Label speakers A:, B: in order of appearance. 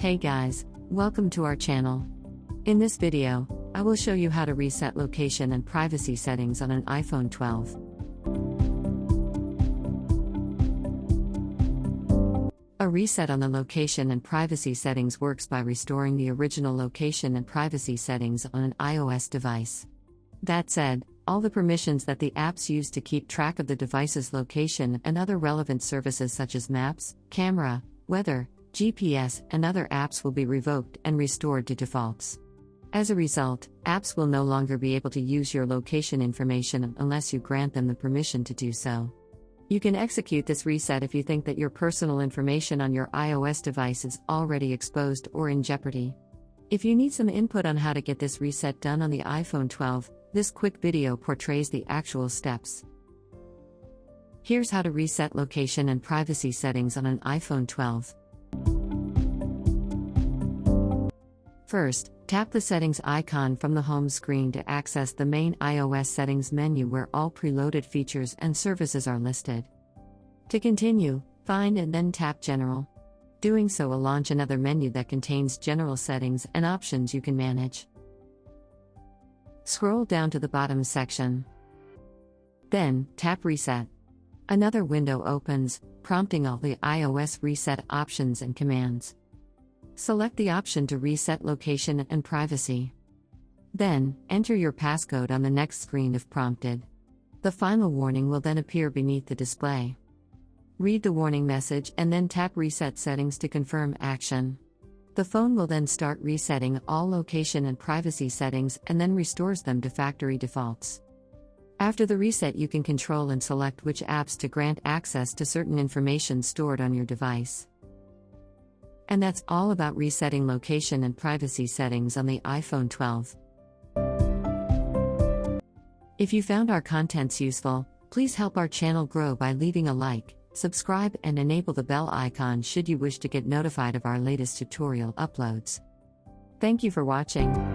A: Hey guys, welcome to our channel. In this video, I will show you how to reset location and privacy settings on an iPhone 12. A reset on the location and privacy settings works by restoring the original location and privacy settings on an iOS device. That said, all the permissions that the apps use to keep track of the device's location and other relevant services such as maps, camera, weather, GPS, and other apps will be revoked and restored to defaults. As a result, apps will no longer be able to use your location information unless you grant them the permission to do so. You can execute this reset if you think that your personal information on your iOS device is already exposed or in jeopardy. If you need some input on how to get this reset done on the iPhone 12, this quick video portrays the actual steps. Here's how to reset location and privacy settings on an iPhone 12. First, tap the settings icon from the home screen to access the main iOS settings menu where all preloaded features and services are listed. To continue, find and then tap General. Doing so will launch another menu that contains general settings and options you can manage. Scroll down to the bottom section. Then, tap Reset. Another window opens, prompting all the iOS reset options and commands. Select the option to reset location and privacy. Then, enter your passcode on the next screen if prompted. The final warning will then appear beneath the display. Read the warning message and then tap Reset Settings to confirm action. The phone will then start resetting all location and privacy settings and then restores them to factory defaults. After the reset, you can control and select which apps to grant access to certain information stored on your device. And that's all about resetting location and privacy settings on the iPhone 12. If you found our contents useful, please help our channel grow by leaving a like, subscribe, and enable the bell icon should you wish to get notified of our latest tutorial uploads. Thank you for watching.